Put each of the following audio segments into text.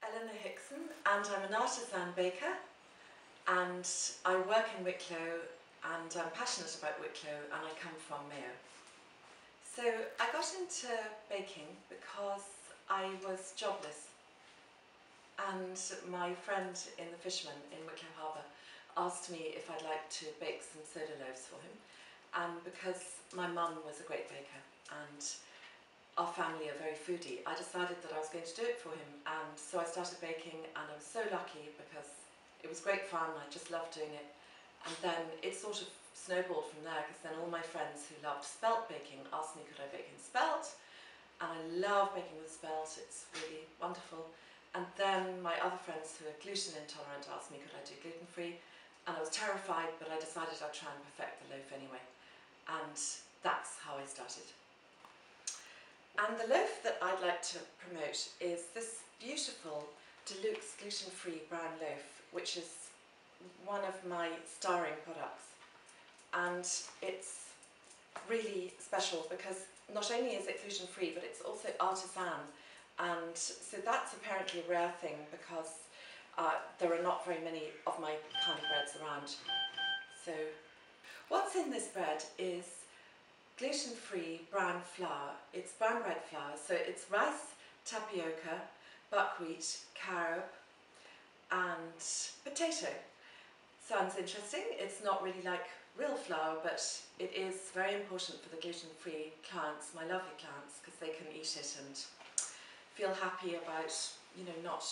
Eleanor Hickson, and I'm an artisan baker, and I work in Wicklow, and I'm passionate about Wicklow, and I come from Mayo. So I got into baking because I was jobless, and my friend in the Fisherman in Wicklow Harbour asked me if I'd like to bake some soda loaves for him, and because my mum was a great baker and our family are very foodie, I decided that I was going to do it for him, and so I started baking, and I was so lucky because it was great fun. I just loved doing it, and then it sort of snowballed from there, because then all my friends who loved spelt baking asked me could I bake in spelt, and I love baking with spelt, it's really wonderful. And then my other friends who are gluten intolerant asked me could I do gluten free, and I was terrified, but I decided I'd try and perfect the loaf anyway, and that's how I started. And the loaf that I'd like to promote is this beautiful deluxe gluten-free brown loaf, which is one of my starring products. And it's really special because not only is it gluten-free, but it's also artisan. And so that's apparently a rare thing because there are not very many of my kind of breads around. So what's in this bread is gluten-free brown flour. It's brown bread flour, so it's rice, tapioca, buckwheat, carob and potato. Sounds interesting. It's not really like real flour, but it is very important for the gluten-free clients, my lovely clients, because they can eat it and feel happy about, not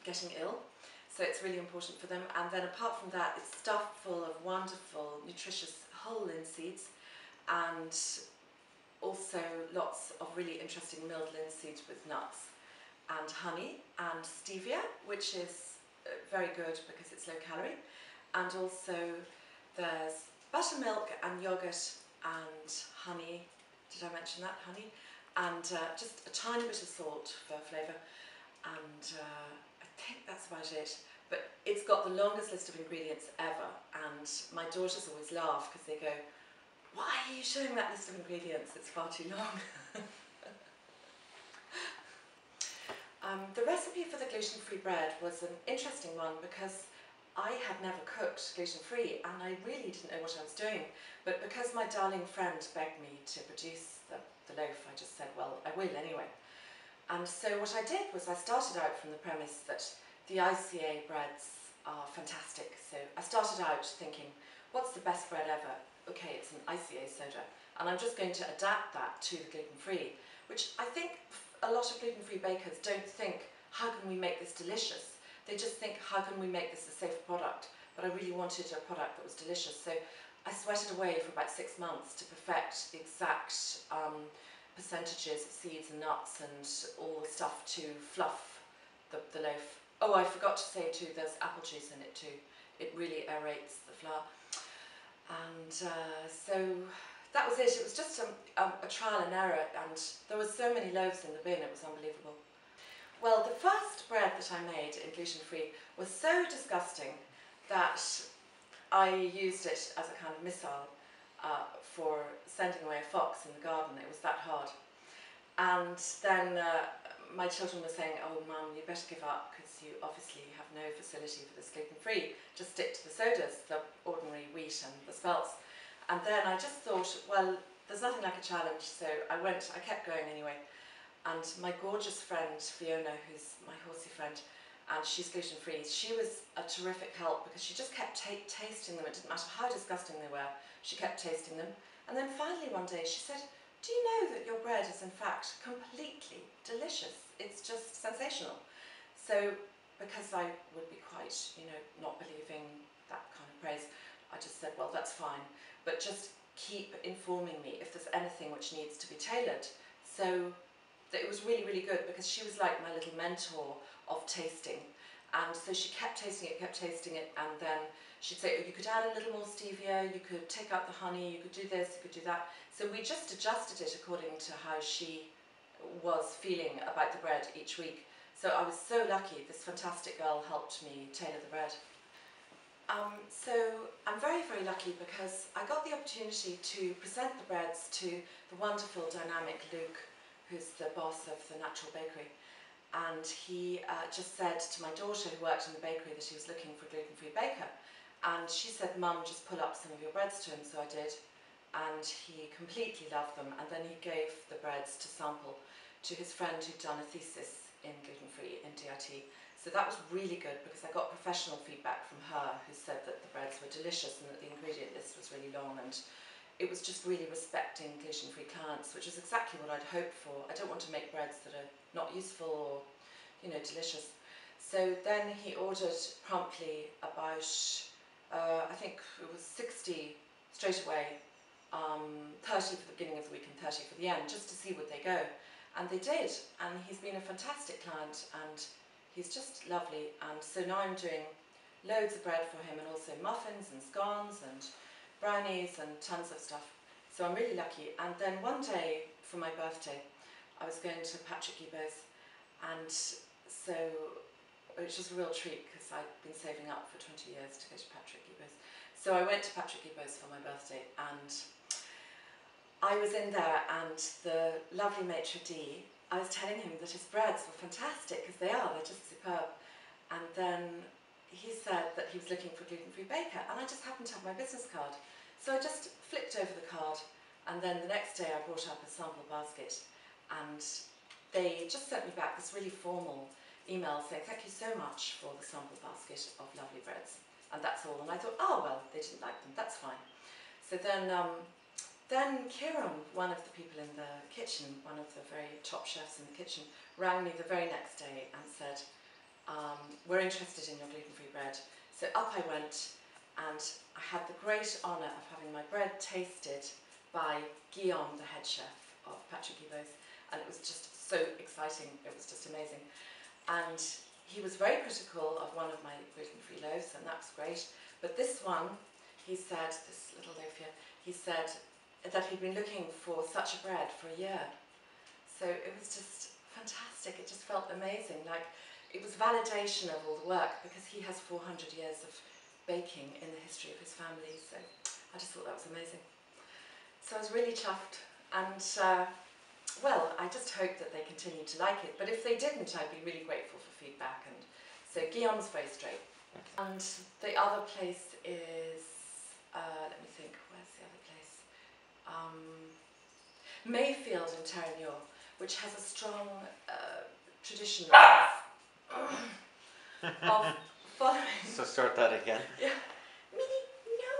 getting ill. So it's really important for them. And then apart from that, it's stuffed full of wonderful, nutritious whole linseeds, and also lots of really interesting milled linseeds with nuts, and honey and stevia, which is very good because it's low calorie, and also there's buttermilk and yogurt and honey. Did I mention that? Honey, and just a tiny bit of salt for flavour, and I think that's about it. But it's got the longest list of ingredients ever, and my daughters always laugh because they go, "Why are you showing that list of ingredients? It's far too long." The recipe for the gluten-free bread was an interesting one because I had never cooked gluten-free and I really didn't know what I was doing. But because my darling friend begged me to produce the loaf, I just said, well, I will anyway. And so what I did was I started out from the premise that the ICA breads are fantastic. So I started out thinking, what's the best bread ever? Okay, it's an ICA soda, and I'm just going to adapt that to the gluten-free, which I think a lot of gluten-free bakers don't think, how can we make this delicious? They just think, how can we make this a safe product? But I really wanted a product that was delicious, so I sweated away for about 6 months to perfect the exact percentages of seeds and nuts and all the stuff to fluff the loaf. Oh, I forgot to say too, there's apple juice in it too. It really aerates the flour. And so that was it. It was just a trial and error, and there were so many loaves in the bin, it was unbelievable. Well, the first bread that I made in gluten-free was so disgusting that I used it as a kind of missile for sending away a fox in the garden. It was that hard. And then my children were saying, "Oh Mum, you better give up because you obviously have no facility for this gluten-free. Just stick to the sodas, the ordinary wheat and the spelts." And then I just thought, well, there's nothing like a challenge, so I kept going anyway. And my gorgeous friend Fiona, who's my horsey friend, and she's gluten-free, she was a terrific help because she just kept tasting them. It didn't matter how disgusting they were, she kept tasting them. And then finally one day she said, "Do you know that your bread is in fact completely delicious? It's just sensational." So because I would be quite, not believing that kind of praise, I just said, well, that's fine, but just keep informing me if there's anything which needs to be tailored. So it was really, really good because she was like my little mentor of tasting. And so she kept tasting it, and then she'd say, "Oh, you could add a little more stevia, you could take out the honey, you could do this, you could do that." So we just adjusted it according to how she was feeling about the bread each week. So I was so lucky, this fantastic girl helped me tailor the bread. So I'm very, very lucky because I got the opportunity to present the breads to the wonderful, dynamic Luke, who's the boss of the Natural Bakery. and he just said to my daughter who worked in the bakery that he was looking for a gluten-free baker, and she said, "Mum, just pull up some of your breads to him," so I did, and he completely loved them, and then he gave the breads to sample to his friend who'd done a thesis in gluten-free in DIT. So that was really good because I got professional feedback from her who said that the breads were delicious and that the ingredient list was really long, and it was just really respecting gluten-free clients, which is exactly what I'd hoped for. I don't want to make breads that are not useful or, you know, delicious. So then he ordered promptly about, I think it was 60 straight away, 30 for the beginning of the week and 30 for the end, just to see would they go. And they did, and he's been a fantastic client, and he's just lovely. And so now I'm doing loads of bread for him, and also muffins and scones and brownies and tons of stuff. So I'm really lucky. And then one day for my birthday, I was going to Patrick Guibaud's, and so, which was a real treat because I'd been saving up for 20 years to go to Patrick Guibaud's. So I went to Patrick Guibaud's for my birthday, and I was in there, and the lovely maitre d', I was telling him that his breads were fantastic, because they are, they're just superb. And then he said that he was looking for a gluten-free baker, and I just happened to have my business card. So I just flipped over the card, and then the next day I brought up a sample basket, and they just sent me back this really formal email saying, "Thank you so much for the sample basket of lovely breads." And that's all. And I thought, oh well, they didn't like them, that's fine. So then Kieran, one of the people in the kitchen, one of the very top chefs in the kitchen, rang me the very next day and said, "We're interested in your gluten-free bread." So up I went, and I had the great honour of having my bread tasted by Guillaume, the head chef of Patrick Guibaud's, and it was just so exciting, it was just amazing. And he was very critical of one of my gluten-free loaves, and that was great. But this one, he said, this little loaf here, he said that he'd been looking for such a bread for a year. So it was just fantastic, it just felt amazing. Like, it was validation of all the work, because he has 400 years of baking in the history of his family, so I just thought that was amazing. So I was really chuffed, and well, I just hope that they continue to like it, but if they didn't, I'd be really grateful for feedback. And so Guillaume's very straight. And the other place is, let me think, where's the other place? Mayfield in Terranure, which has a strong tradition of following. So start that again. Yeah. Minnie, no,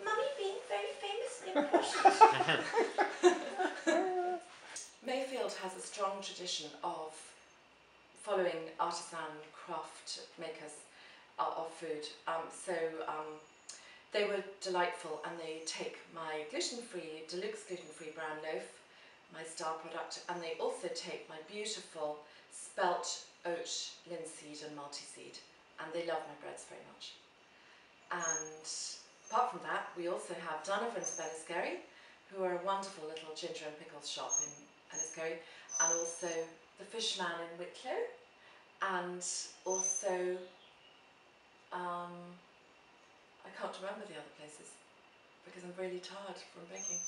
Mummy being very famous and important. Mayfield has a strong tradition of following artisan craft makers of food. They were delightful, and they take my gluten-free, deluxe gluten-free brown loaf, my star product, and they also take my beautiful spelt oat, linseed and multi-seed, and they love my breads very much. And apart from that, we also have Donovan's of Enniskerry, who are a wonderful little ginger and pickles shop in Enniskerry, and also the Fishman in Wicklow, and also I can't remember the other places because I'm really tired from baking.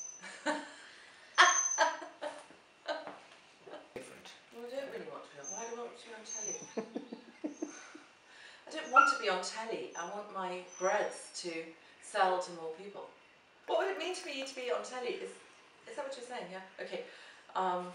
Different. Well, I don't really want to be on. Why do I want to be on telly? I don't want to be on telly. I want my breads to sell to more people. What would it mean to me to be on telly? Is that what you're saying? Yeah. Okay. Well,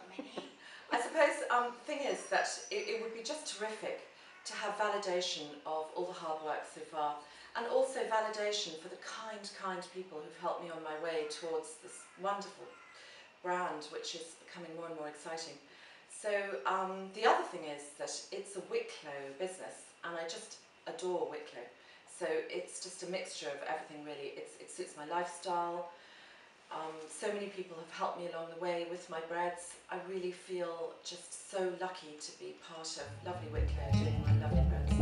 Minnie. I suppose the thing is that it would be just terrific to have validation of all the hard work so far, and also validation for the kind people who've helped me on my way towards this wonderful brand, which is becoming more and more exciting. So the other thing is that it's a Wicklow business, and I just adore Wicklow. So it's just a mixture of everything really. It suits my lifestyle. So many people have helped me along the way with my breads. I really feel just so lucky to be part of lovely Wicklow doing my lovely breads.